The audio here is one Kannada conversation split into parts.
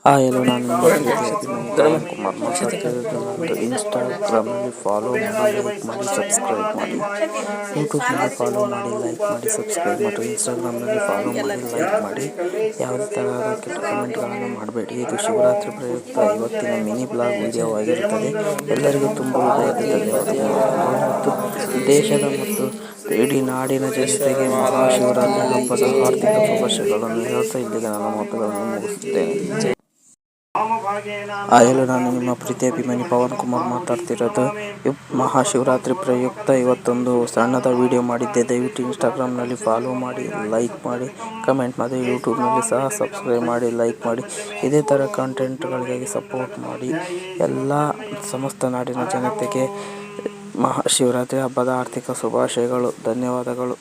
ಎಲ್ಲೋ ನಾನು ನಿಮ್ಮ ಪ್ರೀತಿ ಅಭಿಮಾನಿ ಪವನ್ ಕುಮಾರ್ ಮಾತಾಡ್ತಿರೋದು. ನಂದು ಇನ್ಸ್ಟಾಗ್ರಾಮ್ನಲ್ಲಿ ಫಾಲೋ ಮಾಡಿ, ಲೈಕ್ ಮಾಡಿ, ಸಬ್ಸ್ಕ್ರೈಬ್ ಮಾಡಿ. ಯೂಟ್ಯೂಬ್ನಲ್ಲಿ ಫಾಲೋ ಮಾಡಿ, ಲೈಕ್ ಮಾಡಿ, ಸಬ್ಸ್ಕ್ರೈಬ್ ಮಾಡಿ. ಇನ್ಸ್ಟಾಗ್ರಾಮ್ನಲ್ಲಿ ಫಾಲೋ ಮಾಡಿ, ಲೈಕ್ ಮಾಡಿ. ಯಾವುದೇ ತರಹದ ಕೆಟ್ಟ ಕಮೆಂಟ್ಗಳನ್ನು ಮಾಡಬೇಡಿ. ಇದು ಶಿವರಾತ್ರಿ ಪ್ರಯುಕ್ತ ಇವತ್ತಿನ ಮಿನಿ ಬ್ಲಾಗ್ ವಿಡಿಯೋ ಆಗಿರುತ್ತದೆ. ಎಲ್ಲರಿಗೂ ತುಂಬ ಹೃದಯದ ಧನ್ಯವಾದಗಳು ಮತ್ತು ದೇಶದ ಮತ್ತು ಇಡೀ ನಾಡಿನ ಜನತೆಗೆ ಮಹಾಶಿವರಾತ್ರಿ ಹಬ್ಬದ ಆರ್ಥಿಕ ಶುಭಾಶಯಗಳನ್ನು ಹೇಳ್ತಾ ಇಲ್ಲಿಗೆ ನನ್ನ ಮಾತುಗಳನ್ನು ಮುಗಿಸುತ್ತೇನೆ. ಎಲ್ಲೋ ನಾನು ನಿಮ್ಮ ಪ್ರೀತಿ ಅಭಿಮಾನಿ ಪವನ್ ಕುಮಾರ್ ಮಾತಾಡ್ತಿರೋದು. ಮಹಾಶಿವರಾತ್ರಿ ಪ್ರಯುಕ್ತ ಇವತ್ತೊಂದು ಸಣ್ಣದ ವಿಡಿಯೋ ಮಾಡಿದ್ದೆ. ದಯವಿಟ್ಟು ಇನ್ಸ್ಟಾಗ್ರಾಮ್ನಲ್ಲಿ ಫಾಲೋ ಮಾಡಿ, ಲೈಕ್ ಮಾಡಿ, ಕಮೆಂಟ್ ಮಾಡಿ. ಯೂಟ್ಯೂಬ್ನಲ್ಲಿ ಸಹ ಸಬ್ಸ್ಕ್ರೈಬ್ ಮಾಡಿ, ಲೈಕ್ ಮಾಡಿ. ಇದೇ ಥರ ಕಂಟೆಂಟ್ಗಳಿಗಾಗಿ ಸಪೋರ್ಟ್ ಮಾಡಿ. ಎಲ್ಲ ಸಮಸ್ತ ನಾಡಿನ ಜನತೆಗೆ ಮಹಾಶಿವರಾತ್ರಿ ಹಬ್ಬದ ಆರ್ಥಿಕ ಶುಭಾಶಯಗಳು. ಧನ್ಯವಾದಗಳು.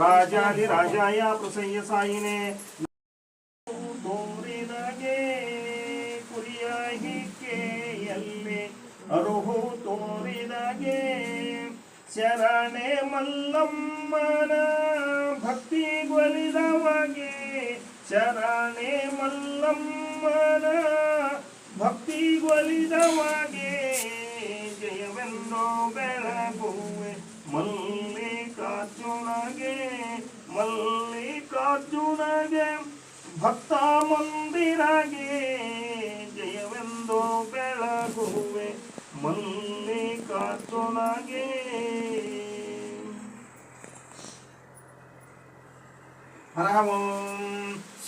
ರಾಜಾಧಿರಾಜಾಯ ಪ್ರಸಯ್ಯ ಸಾಯಿನೇ ತೋರಿನಗೆ ಕುರಿಯ ಹಿಕ್ಕೆಯಲ್ಲಿ ಅರುಹು ತೋರಿನಗೆ ಶರಣೆ ಮಲ್ಲಮ್ಮನ ಭಕ್ತಿ ಗೊಲಿದವಗೆ ಶರಣೆ ಮಲ್ಲಮ್ಮನ ಭಕ್ತಿ ಗೊಲಿದವಗೆ ಜಯವೆಂದು ಬೆಳಗುವೆ ಮಲ್ಲಿಕಾರ್ಜುನಗೆ ಮಲ್ಲಿಕಾರ್ಜುನಗೆ ಭಕ್ತ ಮಂದಿರಗೆ ಜಯವೆಂದು ಬೆಳಗುವೆ ಮಲ್ಲಿಕಾರ್ಜುನಗೆ. ಹರಹಂ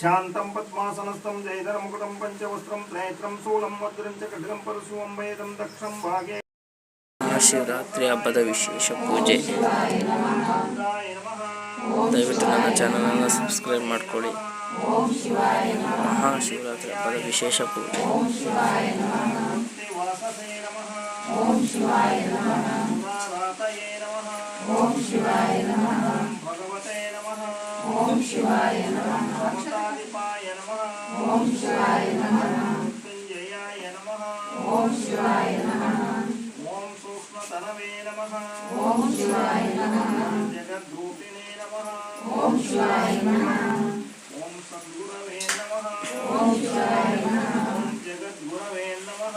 ಶಾಂತಂ ಪದ್ಮಾಸನಸ್ಥಂ ಜಯಧರ ಮುಕುಟಂ ಪಂಚವಸ್ತ್ರಂ ತ್ರಯತ್ರಂ ಶೂಲಂ ವಜ್ರಂ ಚ ಖಡ್ಗಂ ಪರಶುಂ ವೇದಂ ದಕ್ಷಂ ಭಾಗೆ. ಮಹಾಶಿವರಾತ್ರಿ ಹಬ್ಬದ ವಿಶೇಷ ಪೂಜೆ. ದಯವಿಟ್ಟು ನನ್ನ ಚಾನಲನ್ನು ಸಬ್ಸ್ಕ್ರೈಬ್ ಮಾಡ್ಕೊಳ್ಳಿ. ಮಹಾಶಿವರಾತ್ರಿ ಹಬ್ಬದ ವಿಶೇಷ ಪೂಜೆ. ಭಗವತೆ ನಮಃ. ಮೃತ್ಯುಂಜಯಾಯ ನಮಃ. ಓಂ ಸೂಕ್ಷ್ಮತನವೇ ನಮಃ. ಜಗದ್ರೂಪಿಣೇ ನಮಃ. ಓಂ ಸದ್ಗುರವೇ ನಮಃ. ಓಂ ಜಗದ್ಗುರವೇ ನಮಃ.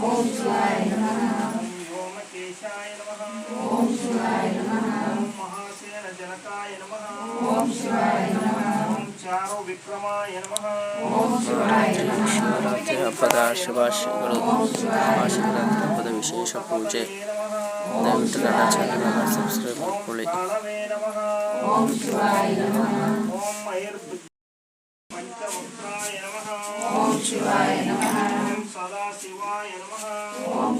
ಓಂ ವ್ಯೋಮಕೇಶಾಯ ನಮಃ. ಓಂ ಮಹಾಸೇನ ಜನಕಾಯ ನಮಃ. ಓಂ ಚಾರು ವಿಕ್ರಮಾಯ ನಮಃ. ಶಿವರಾತ್ರಿ ಹಬ್ಬದ ಶುಭಾಶಯಗಳು. ಮಹಾಶಿವರಾತ್ರಿ ಹಬ್ಬದ ವಿಶೇಷ ಪೂಜೆ. ದಯವಿಟ್ಟು ನನ್ನ ಚಾನಲನ್ನು ಸಬ್ಸ್ಕ್ರೈಬ್ ಮಾಡ್ಕೊಳ್ಳಿ. ಓಂ ಪಂಚವಕ್ರಾಯ ನಮಃ. ಓಂ ಸದಾಶಿವಾಯ ನಮಃ. ಓಂ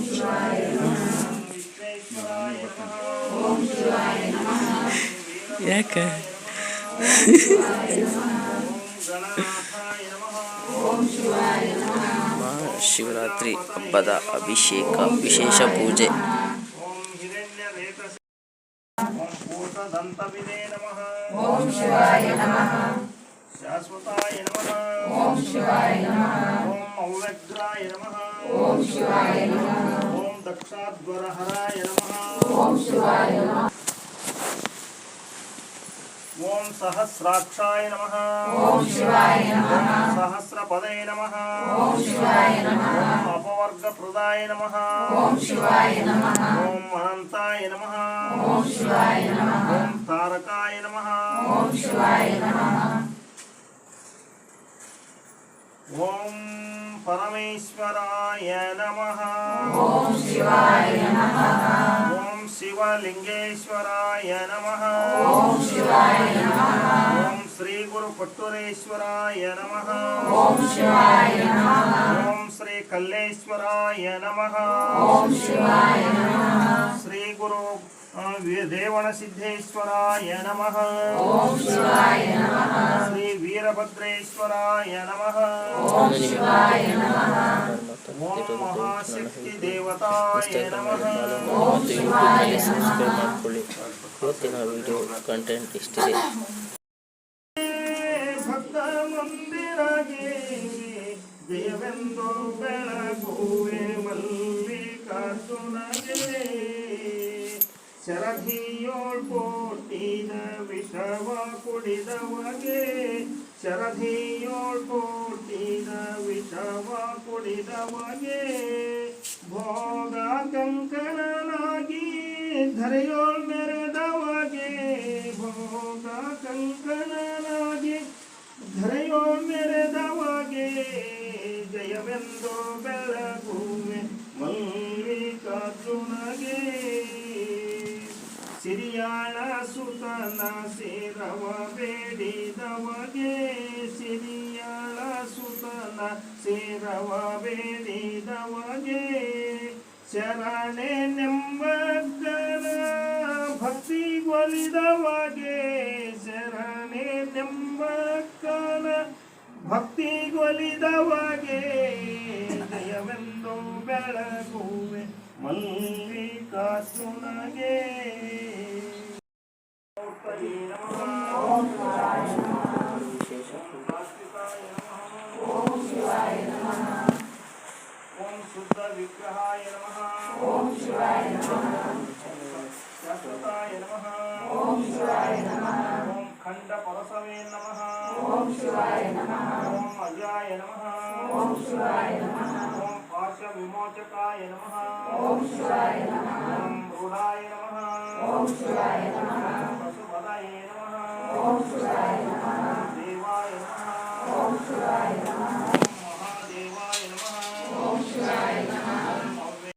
ವಿಶ್ವೇಶ್ವರಾಯ ನಮಃ. ಯಾಕೆ ಗಣನಾಥಾಯ ನಮಃ. ಮಹಾಶಿವರಾತ್ರಿ ಹಬ್ಬದ ಅಭಿಷೇಕ ವಿಶೇಷ ಪೂಜೆ. ಓಂ ಹಿರಣ್ಯರೇತಸೇ. ಓಂ ಕೂಟದಂತವಿದೇ ನಮಃ. ಓಂ ಶಾಶ್ವತಾಯ ನಮಃ. ಓಂ ಅವ್ಯಗ್ರಾಯ ನಮಃ. ಓಂ ದಕ್ಷಾಧ್ವರಹರಾಯ ನಮಃ. ಓಂ ಸಹಸ್ರಾಕ್ಷಾಯ ನಮಃ. ಓಂ ಸಹಸ್ರಪದೇ ನಮಃ. ಓಂ ಅಪವರ್ಗಪ್ರದಾಯ ನಮಃ. ಓಂ ಅನಂತಾಯ ನಮಃ. ಓಂ ತಾರಕಾಯ ನಮಃ. ಓಂ ಪರಮೇಶ್ವರಾಯ ನಮಃ. ಓಂ ಶಿವಲಿಂಗೇಶ್ವರಾಯ ನಮಃ. ಓಂ ಶ್ರೀ ಗುರು ಪಟ್ಟುರೇಶ್ವರಾಯ ನಮಃ. ಓಂ ಶ್ರೀ ಕಲ್ಲೇಶ್ವರಾಯ ನಮಃ. ಶ್ರೀ ಗುರು ದೇವಣ ಸಿದ್ದೇಶ್ವರಾಯ ನಮಃ. ಶ್ರೀ ವೀರಭದ್ರೇಶ್ವರಾಯ ನಮಃ. ಓಂ ಮಹಾಶಕ್ತಿ ದೇವತಾಯ ನಮಃ. ಸಬ್ಸ್ಕ್ರೈಬ್ ಮಾಡ್ಕೊಳ್ಳಿ. ಇವತ್ತಿನ ವಿಡಿಯೋ ಕಂಟೆಂಟ್ ಇಷ್ಟಿದೆ. ಭಕ್ತ ಮಂದಿರಗೆ ಜಯವೆಂದು ಬೆಳಗುವೆ ಮಲ್ಲಿಕಾರ್ಜುನಗೆ ಶರಧಿಯೋಳ್ ಕೋಟಿದ ವಿಷವ ಕುಡಿದವಗೆ ಶರಧಿಯೋಳ್ ಕೊಟ್ಟಿದ ವಿಷವ ಕುಡಿದವಗೆ ಭೋಗ ಕಂಕಣನಾಗಿ ಧರೆಯೋಳ್ ಮೆರೆದವಗೆ ಭೋಗ ಕಂಕಣನಾಗಿ ಧರೆಯೋಳ್ ಮೆರೆದವಗೆ ಜಯವೆಂದು ಬೆಳಗುವೆ ಮಲ್ಲಿಕಾರ್ಜುನಗೆ ಸಿರಿಯಾಳ ಸುತನ ಸೇರವ ಬೇಡಿದವಗೆ ಸಿರಿಯಾಳ ಸುತನ ಸೇರವ ಬೇಡಿದವಗೆ ಶರಣೆ ನೆಂಬಗನ ಭಕ್ತಿಗೊಲಿದವಗೆ ಶರಣೆ ನೆಂಬಕ್ಕನ ಭಕ್ತಿಗೊಲಿದವಗೆ ಜಯವೆಂದು ಬೆಳಗುವೆ ಮಲ್ಲಿಕಾರ್ಜುನಗೆ ಓಂ ಶುದ್ಧ ವಿಗ್ರಹಾಯ ನಮಃ ಓಂ ಶಿವಾಯ ನಮಃ ಶಾಶ್ವತಾಯ ನಮಃ ಓಂ ಶಿವಾಯ ನಮಃ ಓಂ ಖಂಡ ಪರಸವೇ ನಮಃ ಓಂ ಶಿವಾಯ ನಮಃ ಓಂ ಅಜಾಯ ನಮಃ ಓಂ ಶಿವಾಯ ನಮಃ ಓಂ ಪಾಶ ವಿಮೋಚಕಾಯ ನಮಃ ಓಂ ಶಿವಾಯ ನಮಃ ಓಂ ರೂಢಾಯ ನಮಃ ಓಂ ಶಿವಾಯ ನಮಃ